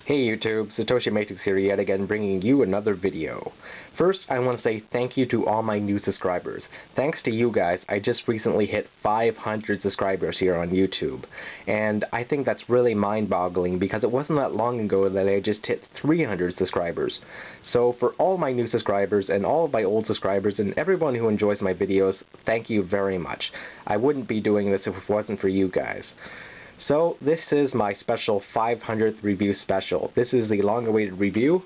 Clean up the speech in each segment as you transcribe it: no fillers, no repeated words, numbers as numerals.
Hey YouTube, Satoshi Matrix here yet again bringing you another video. First, I want to say thank you to all my new subscribers. Thanks to you guys, I just recently hit 500 subscribers here on YouTube. And I think that's really mind-boggling because it wasn't that long ago that I just hit 300 subscribers. So for all my new subscribers and all of my old subscribers and everyone who enjoys my videos, thank you very much. I wouldn't be doing this if it wasn't for you guys. So this is my special 500th review special. This is the long-awaited review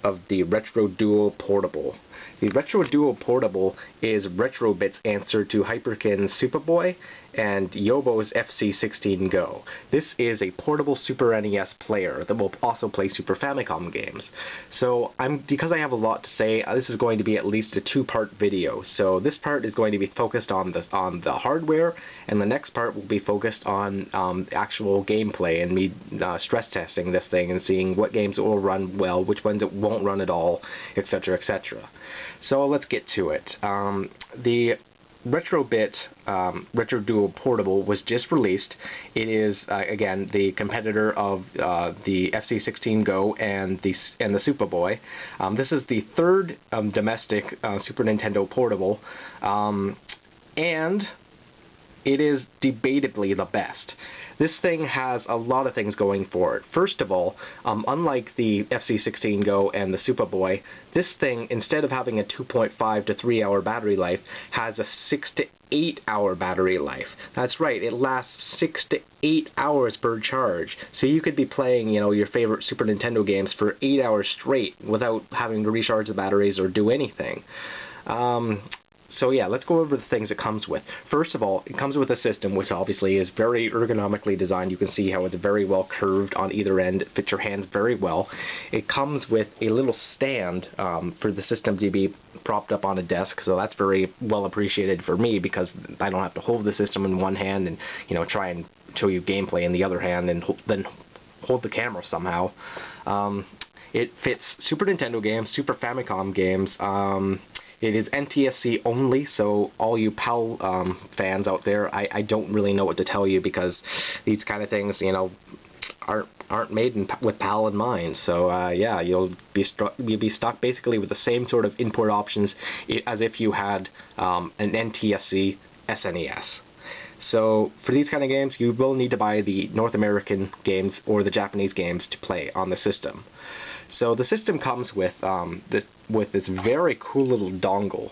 of the RetroDuo Portable. The RetroDuo Portable is RetroBit's answer to Hyperkin Supaboy and Yobo's FC 16 Go. This is a portable Super NES player that will also play Super Famicom games. So because I have a lot to say, this is going to be at least a two-part video. So this part is going to be focused on the hardware, and the next part will be focused on actual gameplay and me stress testing this thing and seeing what games it will run well, which ones it won't run at all, etc., etc. So let's get to it. The RetroBit RetroDuo Portable was just released. It is again the competitor of the FC 16 Go and the Supaboy. This is the third domestic Super Nintendo portable, and it is debatably the best. This thing has a lot of things going for it. First of all, unlike the FC16 Go and the Supaboy, this thing, instead of having a 2.5 to 3 hour battery life, has a 6 to 8 hour battery life. That's right, it lasts 6 to 8 hours per charge. So you could be playing, your favorite Super Nintendo games for 8 hours straight without having to recharge the batteries or do anything. So yeah, let's go over the things it comes with. First of all, it comes with a system which obviously is very ergonomically designed. You can see how it's very well curved on either end. It fits your hands very well. It comes with a little stand for the system to be propped up on a desk, so that's very well appreciated for me because I don't have to hold the system in one hand and try and show you gameplay in the other hand and then hold the camera somehow. It fits Super Nintendo games, Super Famicom games. It is NTSC only, so all you PAL fans out there, I don't really know what to tell you because these kind of things, aren't made with PAL in mind. So yeah, you'll be stuck basically with the same sort of input options as if you had an NTSC SNES. So for these kind of games, you will need to buy the North American games or the Japanese games to play on the system. So the system comes with this very cool little dongle.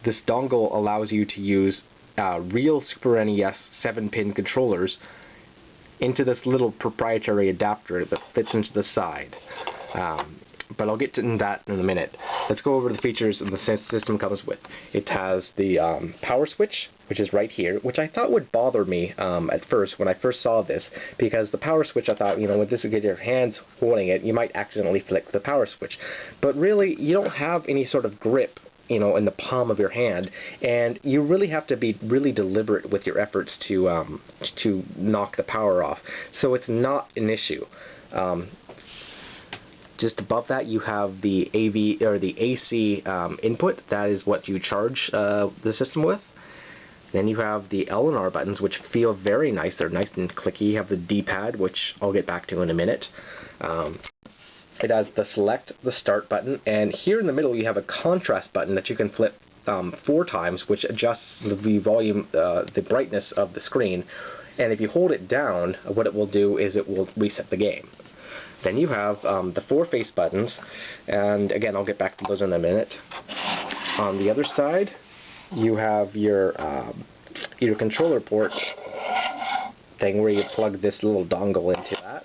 This dongle allows you to use real Super NES 7-pin controllers into this little proprietary adapter that fits into the side. But I'll get to that in a minute. Let's go over the features the system comes with. It has the power switch, which is right here, which I thought would bother me at first when I first saw this, because the power switch, I thought, with this, get your hands holding it, you might accidentally flick the power switch. But really, you don't have any sort of grip, in the palm of your hand, and you really have to be really deliberate with your efforts to knock the power off. So it's not an issue. Just above that, you have the AV or the AC input. That is what you charge the system with. Then you have the L and R buttons, which feel very nice. They're nice and clicky. You have the D-pad, which I'll get back to in a minute. It has the select, the start button, and here in the middle you have a contrast button that you can flip 4 times, which adjusts the volume, the brightness of the screen. And if you hold it down, what it will do is it will reset the game. Then you have the 4 face buttons, and again, I'll get back to those in a minute. On the other side, you have your controller port thing where you plug this little dongle into that.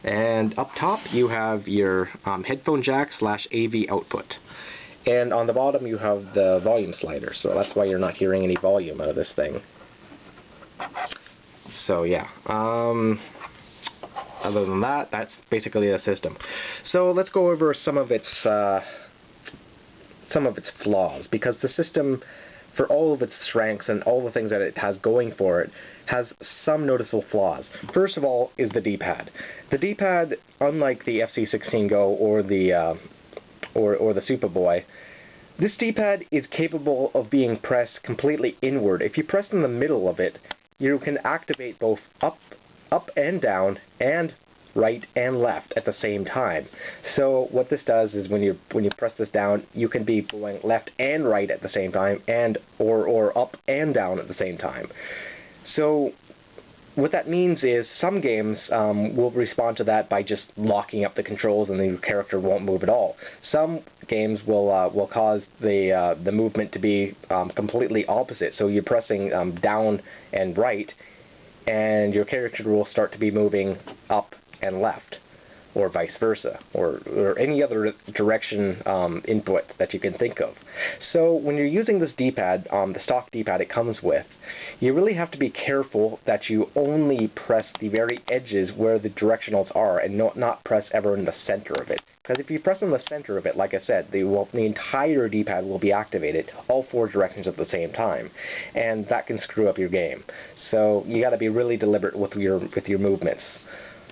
And up top, you have your headphone jack / AV output. And on the bottom, you have the volume slider, so that's why you're not hearing any volume out of this thing. So yeah. Other than that, that's basically the system. So let's go over some of its flaws, because the system, for all of its strengths and all the things that it has going for it, has some noticeable flaws. First of all is the D-pad. The D-pad, unlike the FC16 Go or the Supaboy, this D-pad is capable of being pressed completely inward. If you press in the middle of it, you can activate both up and down and right, and left at the same time. So what this does is when you press this down, you can be going left and right at the same time, and or up and down at the same time. So what that means is some games will respond to that by just locking up the controls and the character won't move at all. Some games will cause the movement to be completely opposite. So you're pressing down and right, and your character will start to be moving up and left, or vice versa, or any other direction input that you can think of. So when you're using this D-pad, the stock D-pad it comes with, you really have to be careful that you only press the very edges where the directionals are, and not press ever in the center of it. Because if you press in the center of it, like I said, the entire D-pad will be activated, all 4 directions at the same time, and that can screw up your game. So you got to be really deliberate with your movements.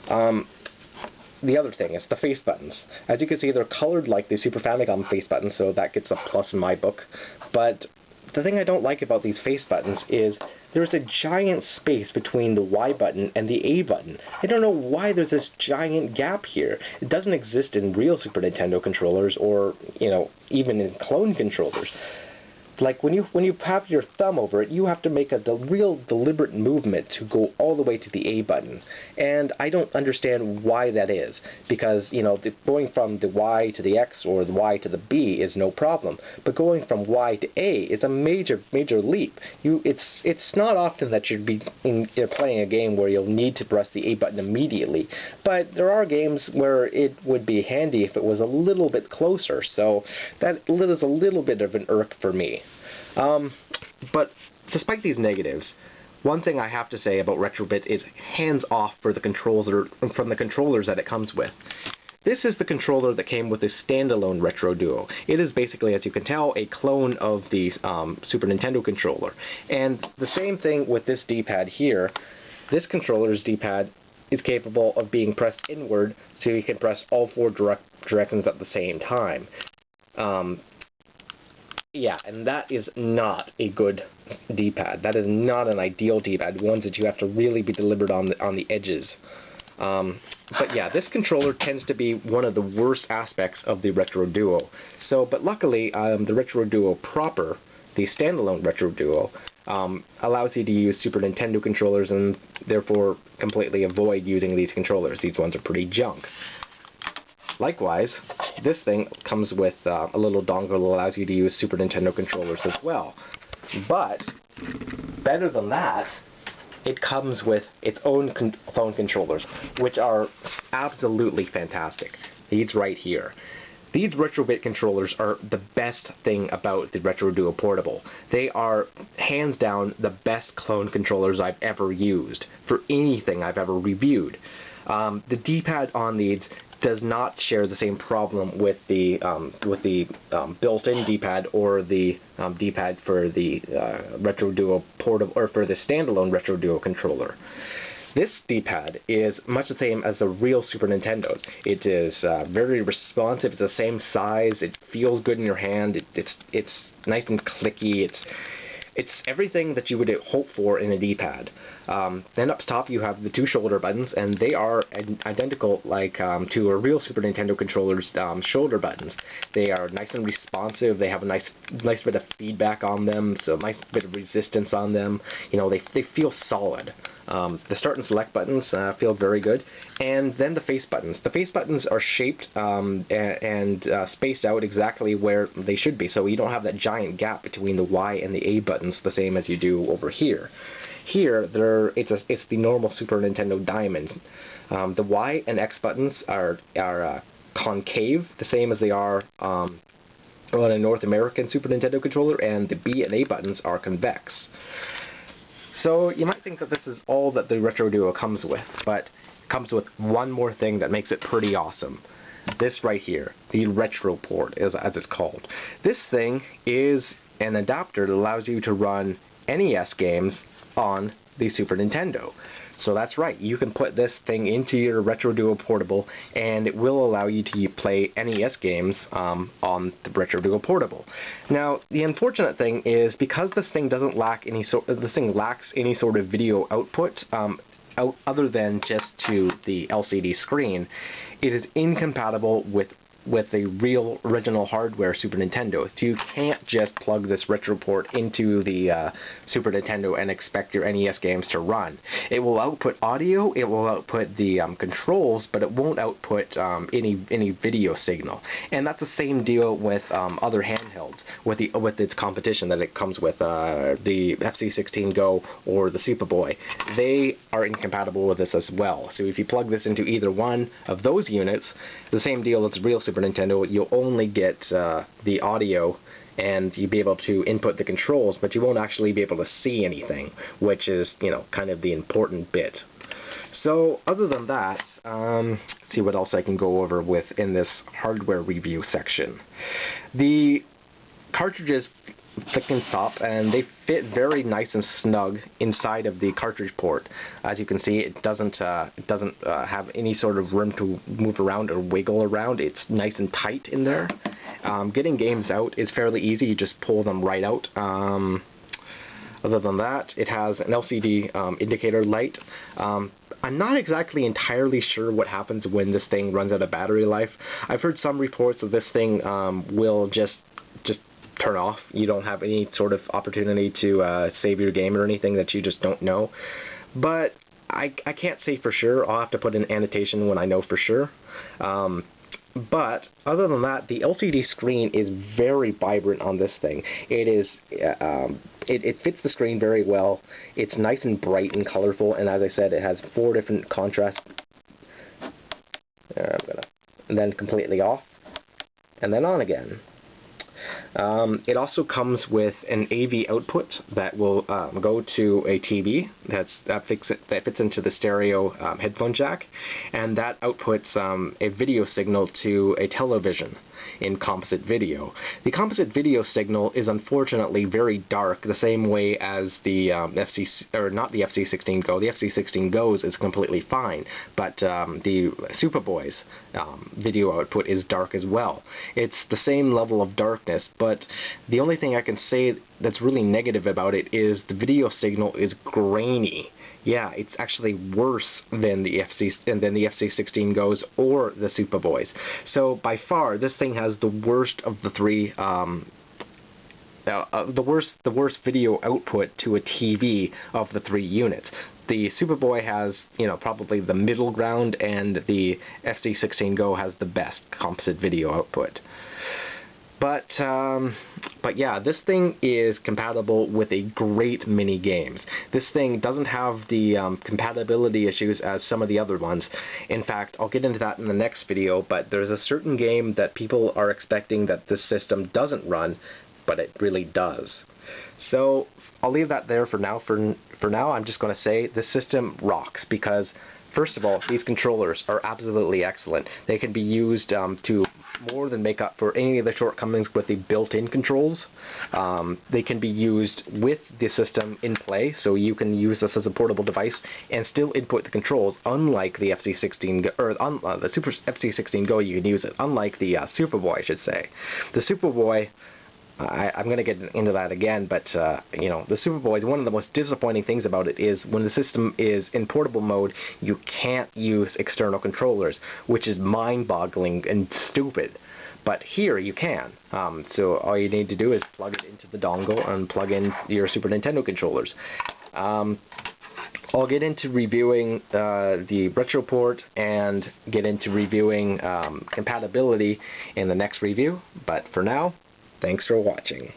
The other thing is the face buttons. As you can see, they're colored like the Super Famicom face buttons, so that gets a plus in my book. But the thing I don't like about these face buttons is there's a giant space between the Y button and the A button. I don't know why there's this giant gap here. It doesn't exist in real Super Nintendo controllers, or, you know, even in clone controllers. Like when you have your thumb over it, you have to make a real deliberate movement to go all the way to the A button, and I don't understand why that is. Because, you know, going from the Y to the X or the Y to the B is no problem, but going from Y to A is a major leap. It's not often that you'd be playing a game where you'll need to press the A button immediately, but there are games where it would be handy if it was a little bit closer. So that is a little bit of an irk for me. But despite these negatives, one thing I have to say about RetroBit is hands off for the controls from the controllers that it comes with. This is the controller that came with the standalone RetroDuo. It is basically, as you can tell, a clone of the Super Nintendo controller. And the same thing with this D-pad here. This controller's D-pad is capable of being pressed inward, so you can press all 4 directions at the same time. Yeah, and that is not a good D-pad. That is not an ideal D-pad, ones that you have to really be deliberate on the edges. But yeah, this controller tends to be one of the worst aspects of the RetroDuo. So, but luckily, the RetroDuo proper, the standalone RetroDuo, allows you to use Super Nintendo controllers and therefore completely avoid using these controllers. These ones are pretty junk. Likewise, this thing comes with a little dongle that allows you to use Super Nintendo controllers as well. But, better than that, it comes with its own phone controllers, which are absolutely fantastic. These right here. These RetroBit controllers are the best thing about the RetroDuo Portable. They are, hands down, the best clone controllers I've ever used for anything I've ever reviewed. The D-pad on these does not share the same problem with the built-in D-pad or the D-pad for the RetroDuo Portable, or for the standalone RetroDuo controller. This D-pad is much the same as the real Super Nintendo's. It is very responsive. It's the same size. It feels good in your hand. It's nice and clicky. It's everything that you would hope for in a D-pad. Then up top you have the 2 shoulder buttons, and they are identical like to a real Super Nintendo controller's shoulder buttons. They are nice and responsive. They have a nice bit of feedback on them, so a nice bit of resistance on them. You know, they feel solid. The start and select buttons feel very good, and then the face buttons. The face buttons are shaped and spaced out exactly where they should be, so you don't have that giant gap between the Y and the A buttons, the same as you do over here. Here, it's the normal Super Nintendo Diamond. The Y and X buttons are concave, the same as they are on a North American Super Nintendo controller, and the B and A buttons are convex. So you might think that this is all that the RetroDuo comes with, but it comes with one more thing that makes it pretty awesome. This right here, the Retro Port, as it's called. This thing is an adapter that allows you to run NES games on the Super Nintendo. So that's right, you can put this thing into your RetroDuo Portable, and it will allow you to play NES games on the RetroDuo Portable. Now, the unfortunate thing is, because this thing lacks any sort of video output, other than just to the LCD screen, it is incompatible with the real original hardware Super Nintendo. So you can't just plug this retro port into the Super Nintendo and expect your NES games to run. It will output audio, it will output the controls, but it won't output any video signal. And that's the same deal with other handhelds, with its competition that it comes with, the FC16 Go or the Supaboy. They are incompatible with this as well. So if you plug this into either one of those units, the same deal as real Super Nintendo, you'll only get the audio and you'll be able to input the controls, but you won't actually be able to see anything, which is, kind of the important bit. So other than that, let's see what else I can go over with in this hardware review section. The cartridges thick and stop, and they fit very nice and snug inside of the cartridge port. As you can see, it doesn't have any sort of room to move around or wiggle around. It's nice and tight in there. Getting games out is fairly easy. You just pull them right out. Other than that, it has an LCD indicator light. I'm not exactly entirely sure what happens when this thing runs out of battery life. I've heard some reports that this thing will just turn off. You don't have any sort of opportunity to save your game or anything, that you just don't know. But I can't say for sure. I'll have to put an annotation when I know for sure. But other than that, the LCD screen is very vibrant on this thing. It is it fits the screen very well. It's nice and bright and colorful, and as I said, it has 4 different contrast. And then completely off, and then on again. It also comes with an AV output that will go to a TV that fits into the stereo headphone jack, and that outputs a video signal to a television in composite video. The composite video signal is unfortunately very dark, the same way as the not the FC16 Go. The FC16 Go's is completely fine, but the Supaboy's video output is dark as well. It's the same level of darkness, but the only thing I can say that's really negative about it is the video signal is grainy. Yeah, it's actually worse than the FC16 Go's or the Supaboys. So by far, this thing has the worst of the three. The worst video output to a TV of the 3 units. The Supaboy has, probably the middle ground, and the FC16 Go has the best composite video output. But yeah, this thing is compatible with a great many games. This thing doesn't have the compatibility issues as some of the other ones. In fact, I'll get into that in the next video, but there's a certain game that people are expecting that this system doesn't run, but it really does. So I'll leave that there for now. For now, I'm just going to say this system rocks, because first of all, these controllers are absolutely excellent. They can be used to more than make up for any of the shortcomings with the built-in controls. They can be used with the system in play, so you can use this as a portable device and still input the controls. Unlike the FC16 or the Super FC16 Go, you can use it. Unlike the Supaboy, I should say. The Supaboy, I'm going to get into that again, but the Supaboy, one of the most disappointing things about it is when the system is in portable mode, you can't use external controllers, which is mind-boggling and stupid. But here you can. So all you need to do is plug it into the dongle and plug in your Super Nintendo controllers. I'll get into reviewing the retro port and get into reviewing compatibility in the next review, but for now, thanks for watching.